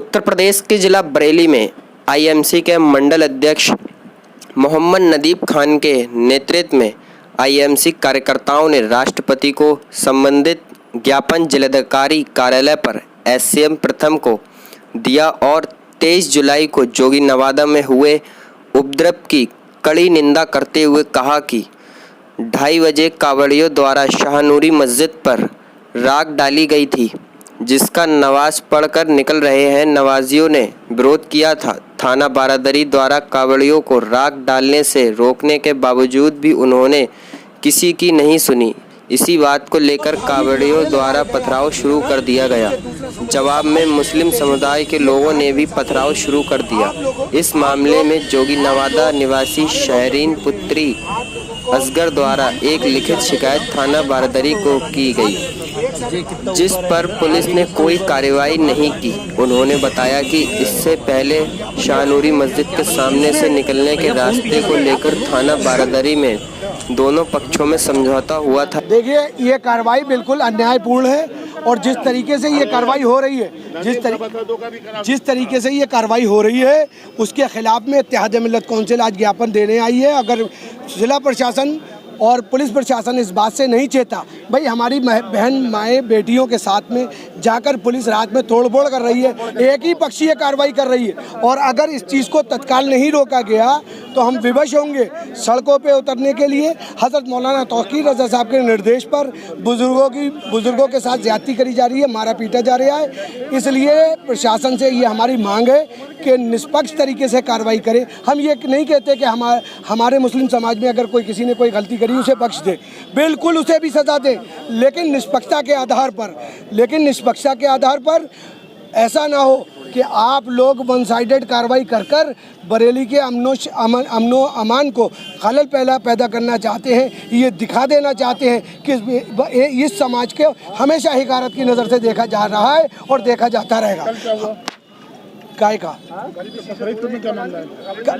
उत्तर प्रदेश के जिला बरेली में आईएमसी के मंडल अध्यक्ष मोहम्मद नदीब खान के नेतृत्व में आईएमसी कार्यकर्ताओं ने राष्ट्रपति को संबंधित ज्ञापन जिलाधिकारी कार्यालय पर एससीएम प्रथम को दिया और 23 जुलाई को जोगी नवादा में हुए उपद्रव की कड़ी निंदा करते हुए कहा कि 2:30 बजे कांवड़ियों द्वारा शाहनूरी मस्जिद पर राख डाली गई थी, जिसका नमाज पढ़कर निकल रहे हैं नमाजियों ने विरोध किया था। थाना बारादरी द्वारा कांवड़ियों को राख डालने से रोकने के बावजूद भी उन्होंने किसी की नहीं सुनी। इसी बात को लेकर कांवड़ियों द्वारा पथराव शुरू कर दिया गया। जवाब में मुस्लिम समुदाय के लोगों ने भी पथराव शुरू कर दिया। इस मामले में जोगी नवादा निवासी शहरीन पुत्री असगर द्वारा एक लिखित शिकायत थाना बारादरी को की गई, जिस पर पुलिस ने कोई कार्रवाई नहीं की। उन्होंने बताया कि इससे पहले शाहनूरी मस्जिद के सामने से निकलने के रास्ते को लेकर थाना बारादरी में दोनों पक्षों में समझौता हुआ था। देखिए, ये कार्रवाई बिल्कुल अन्यायपूर्ण है और जिस तरीके से ये कार्रवाई हो रही है, जिस तरीके से ये कार्रवाई हो रही है उसके खिलाफ में इत्तेहाद मिल्लत कौंसिल आज ज्ञापन देने आई है। अगर जिला प्रशासन और पुलिस प्रशासन इस बात से नहीं चेता, भाई हमारी बहन माएँ बेटियों के साथ में जाकर पुलिस रात में तोड़फोड़ कर रही है, एक ही पक्षीय कार्रवाई कर रही है और अगर इस चीज़ को तत्काल नहीं रोका गया तो हम विवश होंगे सड़कों पे उतरने के लिए। हज़रत मौलाना तौकीर रज़ा साहब के निर्देश पर बुज़ुर्गों के साथ ज़्यादती करी जा रही है, मारा पीटा जा रहा है। इसलिए प्रशासन से ये हमारी मांग है कि निष्पक्ष तरीके से कार्रवाई करे। हम ये नहीं कहते कि हमारे मुस्लिम समाज में अगर किसी ने कोई गलती करी उसे बख्श दे, बिल्कुल उसे भी सज़ा दे, लेकिन निष्पक्षता के आधार पर ऐसा ना हो कि आप लोग वन साइडेड कार्रवाई कर बरेली के अमनो अमान को खलल पैदा करना चाहते हैं। ये दिखा देना चाहते हैं कि इस समाज के हमेशा हिकारत की नज़र से देखा जा रहा है और देखा जाता रहेगा। काय का फरीदपुर में क्या मामला है?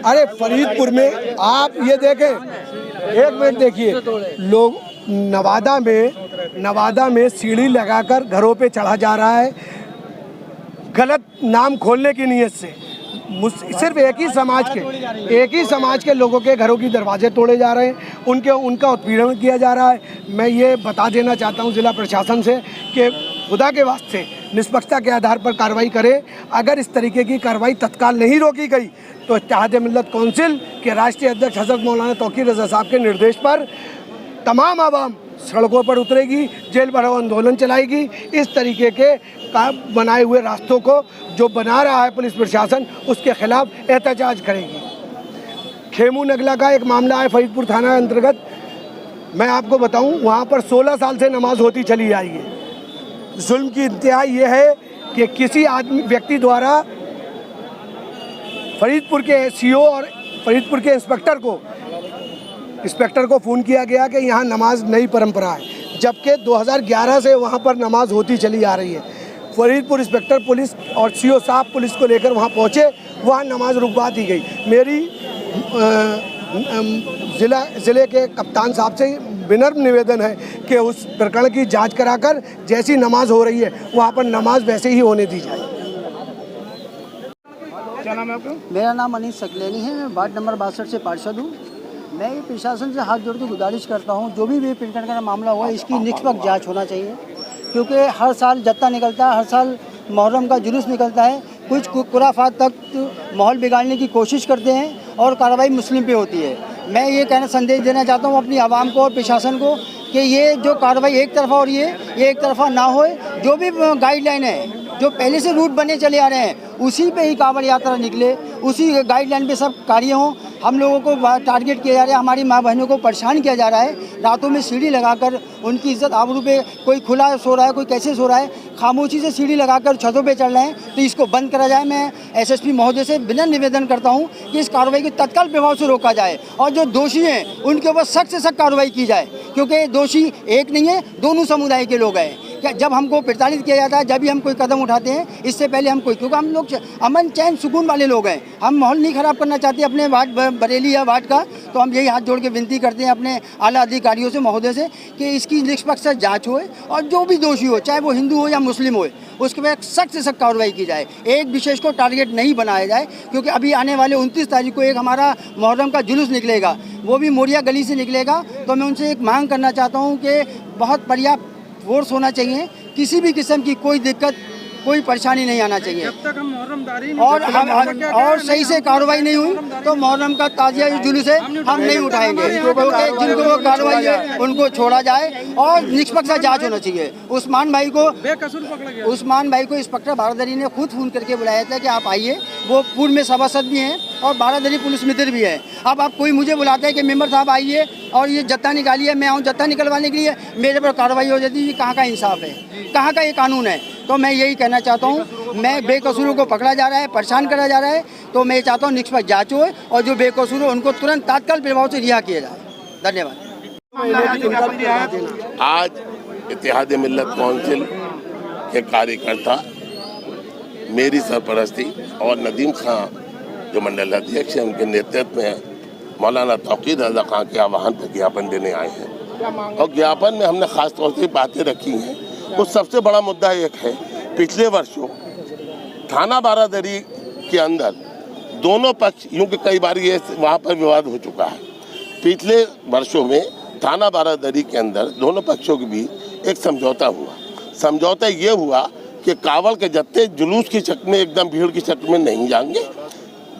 अरे फरीदपुर में आप ये देखें, एक मिनट देखिए, लोग नवादा में सीढ़ी लगाकर घरों पे चढ़ा जा रहा है गलत नाम खोलने की नीयत से। सिर्फ एक ही समाज के लोगों के घरों की दरवाजे तोड़े जा रहे हैं, उनका उत्पीड़न किया जा रहा है। मैं ये बता देना चाहता हूँ जिला प्रशासन से कि खुदा के वास्ते निष्पक्षता के आधार पर कार्रवाई करे। अगर इस तरीके की कार्रवाई तत्काल नहीं रोकी गई तो इत्तेहाद मिल्लत कौंसिल के राष्ट्रीय अध्यक्ष हज़रत मौलाना तौकीर रज़ा साहब के निर्देश पर तमाम आवाम सड़कों पर उतरेगी, जेल भरो आंदोलन चलाएगी। इस तरीके के बनाए हुए रास्तों को जो बना रहा है पुलिस प्रशासन, उसके खिलाफ एहतजाज करेगी। खेमू नगला का एक मामला है फरीदपुर थाना अंतर्गत। मैं आपको बताऊं, वहाँ पर 16 साल से नमाज होती चली आई है। जुल्म की इंतहा ये है कि किसी व्यक्ति द्वारा फरीदपुर के सीओ और फरीदपुर के इंस्पेक्टर को फ़ोन किया गया कि यहाँ नमाज नई परंपरा है, जबकि 2011 से वहाँ पर नमाज होती चली आ रही है। फरीदपुर इंस्पेक्टर पुलिस और सीओ साहब पुलिस को लेकर वहाँ पहुँचे, वहाँ नमाज रुकवा दी गई। मेरी ज़िले के कप्तान साहब से विनम्र निवेदन है कि उस प्रकरण की जांच कराकर जैसी नमाज हो रही है वहाँ पर नमाज वैसे ही होने दी जाए। क्या नाम है आपका? मेरा नाम अनीस सकलेनी है, मैं वार्ड नंबर 62 से पार्षद हूँ। मैं ये प्रशासन से हाथ जोड़ के गुजारिश करता हूँ, जो भी प्रकरण का मामला हुआ इसकी निष्पक्ष जांच होना चाहिए, क्योंकि हर साल जत्था निकलता है, हर साल मुहर्रम का जुलूस निकलता है, कुछ खुराफात तक माहौल बिगाड़ने की कोशिश करते हैं और कार्रवाई मुस्लिम पे होती है। मैं ये संदेश देना चाहता हूँ अपनी आवाम को और प्रशासन को कि ये जो कार्रवाई एक तरफा हो रही है ये एक तरफा ना होए। जो भी गाइडलाइन है, जो पहले से रूट बने चले आ रहे हैं, उसी पे ही कांवड़ यात्रा निकले, उसी गाइडलाइन पे सब कार्य हों। हम लोगों को टारगेट किया जा रहा है, हमारी माँ बहनों को परेशान किया जा रहा है। रातों में सीढ़ी लगाकर उनकी इज्जत आबरू पे, कोई खुला सो रहा है, कोई कैसे सो रहा है, खामोशी से सीढ़ी लगाकर छतों पे चढ़ रहे हैं, तो इसको बंद करा जाए। मैं एसएसपी महोदय से बिना निवेदन करता हूँ कि इस कार्रवाई को तत्काल प्रभाव से रोका जाए और जो दोषी हैं उनके ऊपर सख्त से सख्त कार्रवाई की जाए, क्योंकि दोषी एक नहीं है, दोनों समुदाय के लोग हैं। कि जब हमको प्रताड़ित किया जाता है, जब भी हम कोई कदम उठाते हैं, इससे पहले हम कोई, क्योंकि हम लोग अमन चैन सुकून वाले लोग हैं, हम माहौल नहीं ख़राब करना चाहते अपने वार्ड बरेली या वार्ड का। तो हम यही हाथ जोड़ के विनती करते हैं अपने आला अधिकारियों से, महोदय से, कि इसकी निष्पक्ष जाँच हो और जो भी दोषी हो, चाहे वो हिंदू हो या मुस्लिम हो, उसके बाद सख्त से सख्त कार्रवाई की जाए। एक विशेष को टारगेट नहीं बनाया जाए, क्योंकि अभी आने वाले 29 तारीख को एक हमारा मुहर्रम का जुलूस निकलेगा, वो भी मोरिया गली से निकलेगा। तो मैं उनसे एक मांग करना चाहता हूँ कि बहुत पर्याप्त फोर्स होना चाहिए, किसी भी किस्म की कोई दिक्कत, कोई परेशानी नहीं आना चाहिए। जब तक हम मुहर्रमदारी और सही से कार्रवाई नहीं हुई तो मुहर्रम का ताजिया जुलूस है हम नहीं उठाएंगे, क्योंकि जिनको वो कार्रवाई है उनको छोड़ा जाए और निष्पक्ष जांच होना चाहिए। उस्मान भाई को बेकसूर पकड़ा गया। उस्मान भाई को इंस्पेक्टर बारादरी ने खुद फ़ोन करके बुलाया था कि आप आइए, वो पूर्व में सभासद भी हैं और बारादरी पुलिस मित्र भी है। अब आप कोई मुझे बुलाते हैं कि मेंबर साहब आइए और ये जत्था निकालिए, मैं आऊँ जत्था निकलवाने के लिए, मेरे पर कार्रवाई हो जाती है। कहाँ का इंसाफ है, कहाँ का ये कानून है? तो मैं यही कहना चाहता हूँ, मैं बेकसूरों को पकड़ा जा रहा है, परेशान करा जा रहा है, तो मैं चाहता हूँ निष्पक्ष जांच हो और जो बेकसूर हो उनको तुरंत तात्काल प्रभाव से रिहा किया जाए। धन्यवाद। आज इत्तेहाद मिल्लत काउंसिल के कार्यकर्ता मेरी सरपरस्ती और नदीम खां जो मंडल अध्यक्ष हैं, उनके नेतृत्व में मौलाना तौकीर रज़ा खां के आह्वान पर ज्ञापन देने आए हैं। और ज्ञापन में हमने ख़ास तौर से बातें रखी हैं। तो सबसे बड़ा मुद्दा एक है, पिछले वर्षों थाना बारादरी के अंदर दोनों पक्ष, यूँ कि कई बार ये वहाँ पर विवाद हो चुका है, पिछले वर्षों में थाना बारादरी के अंदर दोनों पक्षों के बीच एक समझौता हुआ। समझौता ये हुआ कि कावड़ के जत्थे जुलूस की शक्ल में, एकदम भीड़ की शक्ल में नहीं जाएंगे।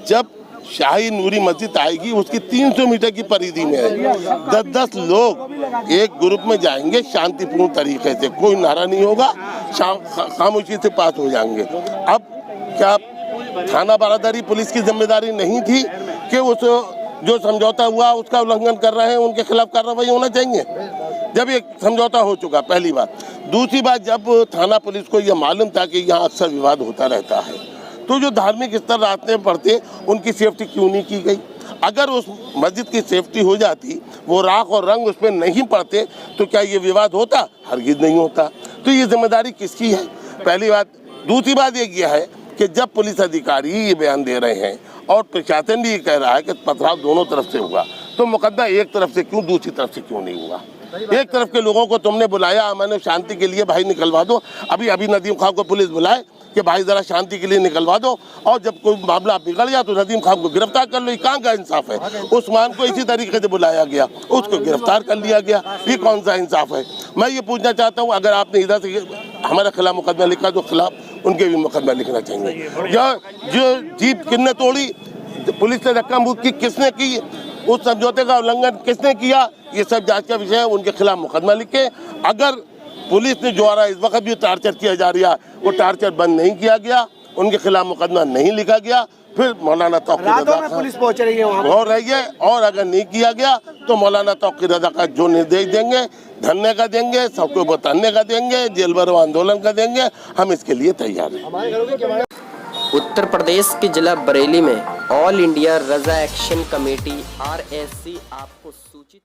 जब शाही नूरी मस्जिद आएगी उसकी 300 मीटर की परिधि में 10-10 लोग एक ग्रुप में जाएंगे, शांतिपूर्ण तरीके से, कोई नारा नहीं होगा, खामोशी से पास हो जाएंगे। अब क्या थाना बारादरी पुलिस की जिम्मेदारी नहीं थी कि उस जो समझौता हुआ उसका उल्लंघन कर रहे हैं उनके खिलाफ कार्रवाई होना चाहिए? जब एक समझौता हो चुका, पहली बात। दूसरी बात, जब थाना पुलिस को यह मालूम था कि यहाँ अक्सर विवाद होता रहता है, तो जो धार्मिक स्थल रास्ते में पड़ते उनकी सेफ्टी क्यों नहीं की गई? अगर उस मस्जिद की सेफ्टी हो जाती, वो राख और रंग उस पर नहीं पड़ते, तो क्या ये विवाद होता? हरगिज नहीं होता। तो ये जिम्मेदारी किसकी है? पहली बात। दूसरी बात ये है कि जब पुलिस अधिकारी ये बयान दे रहे हैं और प्रशासन भी ये कह रहा है कि पथराव दोनों तरफ से हुआ, तो मुकदमा एक तरफ से क्यों, दूसरी तरफ से क्यों नहीं हुआ? एक तरफ के लोगों को तुमने बुलाया, मैंने शांति के लिए, भाई निकलवा दो। अभी नदीम खां को पुलिस बुलाए कि भाई जरा शांति के लिए निकलवा दो, और जब कोई मामला बिगड़ गया तो नदीम खान को गिरफ्तार कर लो। ये कहाँ का इंसाफ है? उस्मान को इसी तरीके से बुलाया गया, उसको गिरफ्तार कर लिया गया, ये कौन सा इंसाफ है? मैं ये पूछना चाहता हूँ, अगर आपने इधर से हमारे खिलाफ मुकदमा लिखा तो खिलाफ उनके भी मुकदमा लिखना चाहिए। जो जीप किसने तोड़ी, पुलिस से धक्का मुक्की किसने की, उस समझौते का उल्लंघन किसने किया, ये सब जांच का विषय है। उनके खिलाफ मुकदमा लिखे। अगर पुलिस ने जो आ रहा है, इस वक्त भी टार्चर किया जा रहा है, वो टार्चर बंद नहीं किया गया, उनके खिलाफ मुकदमा नहीं लिखा गया, फिर मौलाना तौकीर रज़ा खां पुलिस पहुंच रही है वहाँ हो रही है। और अगर नहीं किया गया तो मौलाना तौकीर रज़ा खां जो निर्देश देंगे, धरने का देंगे, सबको बताने का देंगे, जेल भरो आंदोलन का देंगे, हम इसके लिए तैयार हैं। उत्तर प्रदेश के जिला बरेली में ऑल इंडिया रज़ा एक्शन कमेटी RSC आपको सूचित